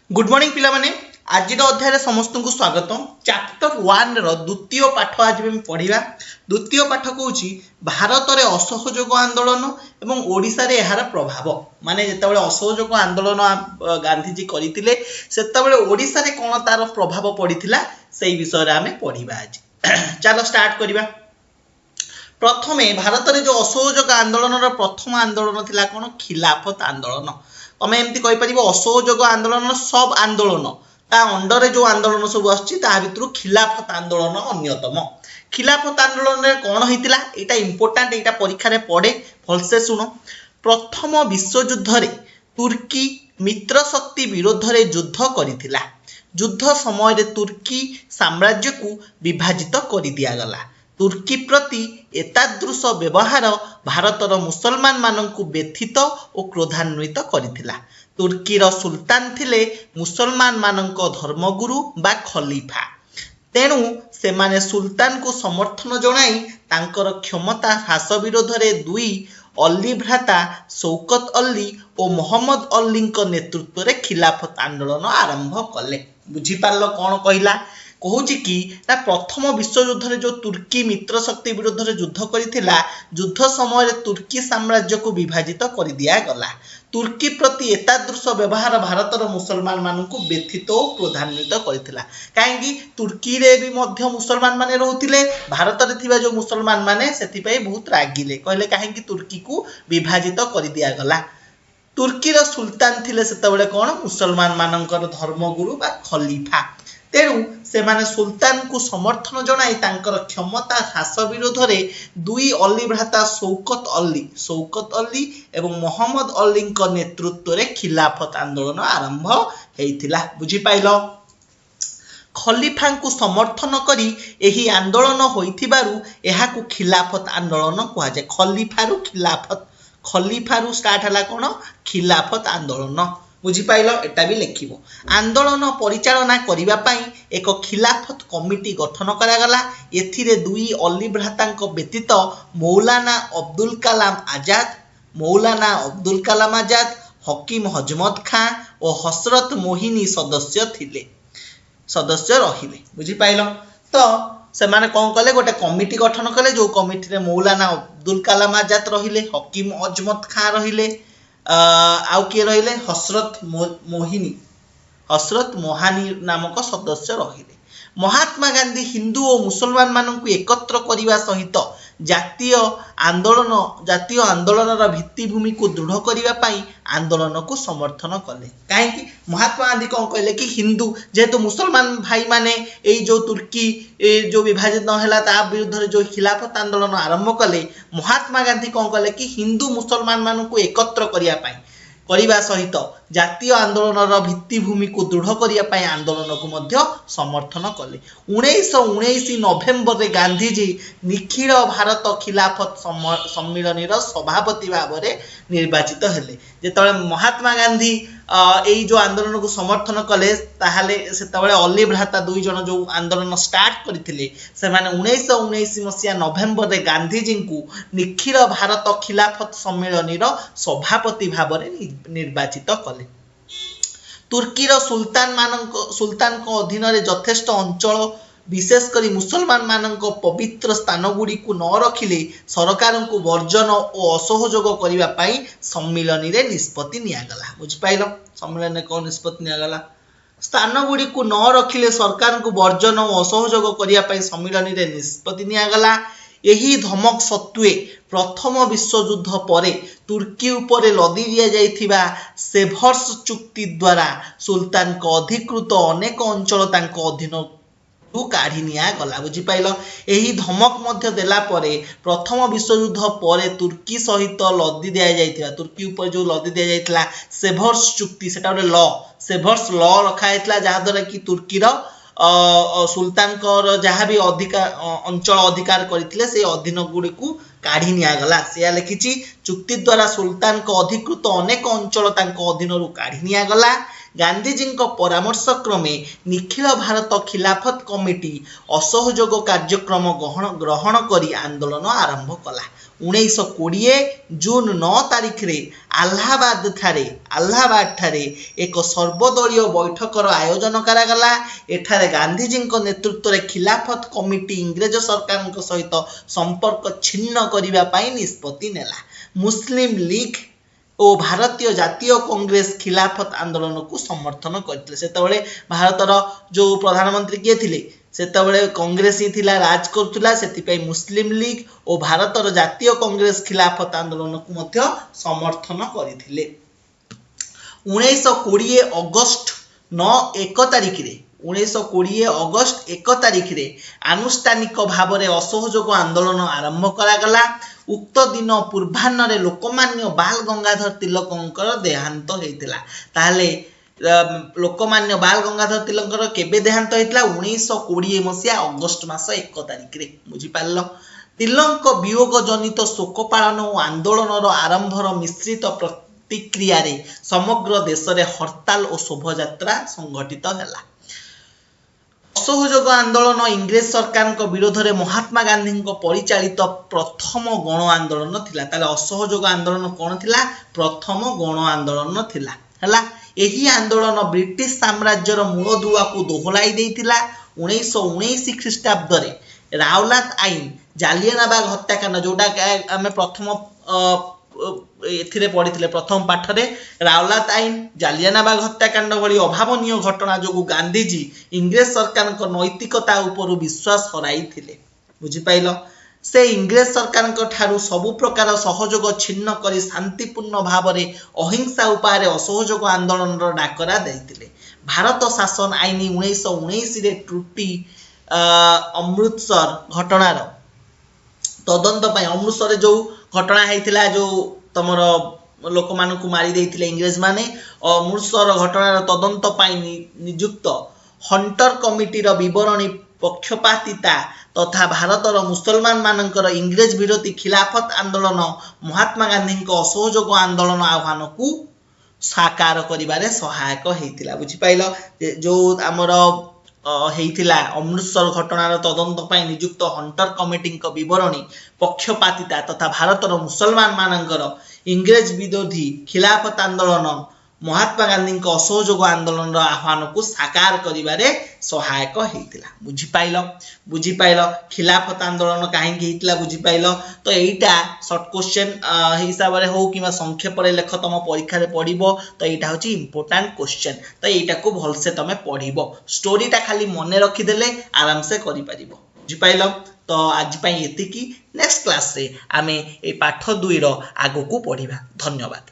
Good morning पिला माने आज अध्याय समस्त को स्वागत। चैप्टर 1 रो द्वितीय पाठ आज हम पढ़िबा। द्वितीय पाठ कहूँ भारत में असहयोग आंदोलन एवं ओडिशा रे एहार प्रभाव माने जेतेबेले असहयोग आंदोलन गांधीजी करथिले सेतेबेले ओडिशा रे कोन तार प्रभाव पड़िथिला सेही विषय रे हमें पढ़िबा आज। चलो स्टार्ट करिबा। प्रथमे भारत रे जो असहयोग आंदोलन रो प्रथम आंदोलन थिला कोन खिलाफत आंदोलन। तमें एमती कहि परिबो असहयोग आंदोलन सब आंदोलन ता अंडर जो आंदोलन सब आछि ता भितरु खिलाफत आंदोलन अन्यतम। खिलाफत आंदोलन रे कोन होइतिला एटा इंपोर्टेंट, एटा परीक्षा रे पड़े, भलसे सुनो। प्रथम विश्व युद्ध रे तुर्की मित्र शक्ति विरोध रे युद्ध करितिला। युद्ध समय रे तुर्की साम्राज्य को विभाजित करि दिया गला। तुर्की प्रति एतादृश व्यवहार भारतर मुसलमान माननकु व्यथित और क्रोधान्वित करिथिला। तुर्कीर सुल्तान थिले मुसलमान माननक धर्मगुरु बा खलीफा। तेणु सेमाने सुल्तान को समर्थन जणाई तांकर क्षमता ह्रास विरोध रे दुई अल्ली भ्राता शौकत अल्ली और मोहम्मद अल्ली नेतृत्व रे खिलाफत आंदोलन आरंभ कले। बुझी पारलो कोन कहिला कहूँ कि प्रथम विश्व युद्ध रे जो तुर्की मित्र शक्ति विरोध रे युद्ध करिथिला, युद्ध समय रे तुर्की साम्राज्य को विभाजित कर दिया गला। तुर्की प्रति एतादृश व्यवहार भारतर मुसलमान माननकु व्यथित और क्रोधान्वित करिथिला। काहेकि तुर्की रे भी मध्य मुसलमान माने रहुथिले, भारत रे थिबा जो मुसलमान माने सेति पई बहुत रागिले, कहले काहेकि तुर्की को विभाजित कर दिया गला। तुर्कीर सुल्तान थिले सेतबेले कोन मुसलमान माननकर धर्मगुरु बा खलीफा। तेणु सेमाने सुल्तान को समर्थन जणाई तांकर क्षमता ह्रास विरोध रे दुई अल्ली भ्राता शौकत अल्ली एवं मोहम्मद अल्ली नेतृत्व रे खिलाफत आंदोलन आरंभ हेइथिला। बुझी पाइलो। खलीफा को समर्थन करी एही आंदोलन होइथिबारु एहाकु खिलाफत आंदोलन कहा जाय। खलीफारु स्टार्ट हला कोन खिलाफत आंदोलन। बुझी पाइलो, एटा भी लिखिबो। आंदोलन परिचालना करिबा पई एक खिलाफत कमिटी गठन करा गला। एथिरे दुई अल्ली भ्रातांक व्यतीत मौलाना अब्दुल कलाम आजाद, हकीम हजमत खां और हसरत मोहिनी सदस्य रहिले। बुझी पाइलो। तो सेमाने कौन कले गोटे कमिटी गठन कले, जो कमिटी रे मौलाना अब्दुल कलाम आजाद रहिले, हकीम अजमत खां रहिले, आउ किए रहिले हसरत मोहानी नामक सदस्य रहिले। महात्मा गांधी हिंदू और मुसलमान माननकु एकत्र करिवा सहित जातीय आंदोलन भित्तिभूमि को दृढ़ करिवा पई आंदोलन को समर्थन कले। काहेकि महात्मा गांधी कौन कहले कि हिंदू जेहेतु मुसलमान भाई माने एई जो तुर्की जो विभाजित न होला ता विरुद्ध रे जो खिलाफत आंदोलन आरंभ कले, महात्मा गांधी कौन कहले कि हिंदू मुसलमान माननकु एकत्र करिया सहित जातीय आंदोलन भित्तिभूमि को दृढ़ करने आंदोलन को मध्य समर्थन कले। 1919 नवेम्बर रे गांधीजी निखिल भारत खिलाफत सम्मिलन सभापति भाव में निर्वाचित हेले। जेतबेले महात्मा गांधी एई जो आंदोलन को समर्थन कले ताहाले सेतबेले अल्ली भ्राता दुई जन जो आंदोलन स्टार्ट करथिले सेमाने 1919 मसिया नवेम्बर रे गांधीजी को निखिल भारत खिलाफत सम्मिलन सभापति भाव में निर्वाचित कले। तुर्कीर सुल्तान को अधीन रे यथेष्ट अंचल विशेषकर मुसलमान मानक पवित्र स्थान गुड़ी को न रखिले सरकार को वर्जन और असहयोग करने सम्मिलन रे निष्पत्ति नियागला। बुझिपाइल, सम्मिलन में कौन निष्पत्ति नियागला? स्थान गुड़ी को न रखिले सरकार को वर्जन और असहयोग करने सम्मिलन रे निष्पत्ति नियागला। यही धमक सत्वे प्रथम विश्व युद्ध परे तुर्की उपरे लदी दिया जाइथिबा सेभर्स चुक्ति द्वारा सुल्तान को अधिकृत अनेक अंचल तांको अधीन को काढ़ी निया गला। बुझी पाइलो। यही धमक मध्य देला परे प्रथम विश्व युद्ध परे तुर्की सहित लदी दिया जाइथिबा तुर्की ऊपर जो लदी दिया जाइथिला सेभर्स चुक्ति सेटा गोटे लॉ, सेभर्स लॉ रखा जाइथिला जहा द्वारा कि तुर्कीर सुल्तान को जहाँ भी अंचल अधिकार करथिले से अधीन गुड़ी को काढ़ी निया गला। से लिखिछि चुक्ति द्वारा सुल्तान को अधिकृत अनेक अंचल तांको अधीन रु काढ़ी निया गला। गांधीजी परामर्श क्रमे निखिल भारत खिलाफत कमिटी असहयोग कार्यक्रम ग्रहण करी आंदोलन आरंभ कला। 1920 जून 9 तारिख रे अलाहाबाद ठारे एक सर्वदलीय बैठकर आयोजन करागला। एठारे गांधीजी नेतृत्व में खिलाफत कमिटी इंग्रेज सरकार सहित संपर्क छिन्न करने पाई निष्पत्ति नेला। मुस्लिम लीग और भारतीय जातीय कांग्रेस खिलाफत आंदोलन को समर्थन करते। सेतबेले भारतर जो प्रधानमंत्री किए थिले सेतबेले कांग्रेस ही थिला राज करथुला, सेतिपई मुस्लिम लीग और भारतर जातीय कांग्रेस खिलाफत आंदोलन को मध्य समर्थन करथिले। 1920 अगस्त 1 तारिख रे 1920 अगस्त 1 तारिख रे आनुष्ठानिक भाव में असहयोग आंदोलन आरंभ करागला। उक्त दिन पूर्वाह्न रे लोकमान्य बाल गंगाधर तिलकंकर देहांत होइतिला। ताहले लोकमान्य बाल गंगाधर तिलकर केबे देहांत होइतिला? 1920 मसिया अगस्त मास 1 तारिख रे। बुझी पारलो? तिलक वियोग जनित शोक पालन और आंदोलन आरंभर मिश्रित प्रतिक्रिया रे समग्र देश रे हड़ताल और शोभायात्रा संगठित हैला। असहयोग आंदोलन इंग्रेज सरकार विरोध में महात्मा गांधी परिचालित प्रथम गण आंदोलन थिला। ताले असहयोग आंदोलन कौन थिला? प्रथम गण आंदोलन थिला हैला। एही आंदोलन ब्रिटिश साम्राज्यर मूलदुआ को दोहलाई देइतिला। 1919 ख्रीष्टाब्द रे रावलात आईन जालियानाबाग हत्याकांड जोटा आमे प्रथम एथिरे पढ़ी प्रथम पाठ रे रावलात आईन जालियानाबाग हत्याकांड भली अभावनीय घटना जो गांधीजी इंग्रेज सरकार नैतिकता उपर विश्वास हराई थिले। बुझी पाइल? से इंग्रेज सरकार ठारू सबु प्रकार सहयोग छिन्न करी शांतिपूर्ण भाव में अहिंसा उपाय असहयोग आंदोलन डाकरा देइतिले। भारत शासन आईन 1919 रे त्रुटि अमृतसर घटनार तदंत पाई अमृतसर जो घटना होता जो तमर लोक मान मारी देइतिले इंग्रेज माने अमृतसर घटनार तदंत पाई नियुक्त हंटर कमिटी विवरणी पक्षपातिता तथा भारतर मुसलमान मानकर इंग्रेज विरोधी खिलाफत आंदोलन महात्मा गांधी असहयोग आंदोलन आह्वान को साकार करिबारे सहायक हेतिला। बुझी पाइल? जो आमर हेतिला अमृतसर घटनार तदंत पाई नियुक्त हंटर कमिटी विवरणी पक्षपातिता तथा भारतर मुसलमान मानकर इंग्रेज विरोधी खिलाफत आंदोलन महात्मा गांधी असहयोग आंदोलन आह्वान को साकार करिबारे सहायक हेतिला। बुझी पाइल? बुझी पाइल? खिलाफत आंदोलन कहीं हेतिला बुझी पाइल? तो एटा शॉर्ट क्वेश्चन हिसाब रे हो किबा संक्षेप रे लेख तम परीक्षा रे पढिबो तो एटा होची इंपोर्टेंट क्वेश्चन। तो एटा को भल से तमे पढिबो। स्टोरीटा खाली मने रखी देले आराम से करि परिबो। बुझी पाइल? तो आज पई एतिकी। नेक्स्ट क्लास रे आमे ए पाठ 2 रो आगो को पढिबा। धन्यवाद।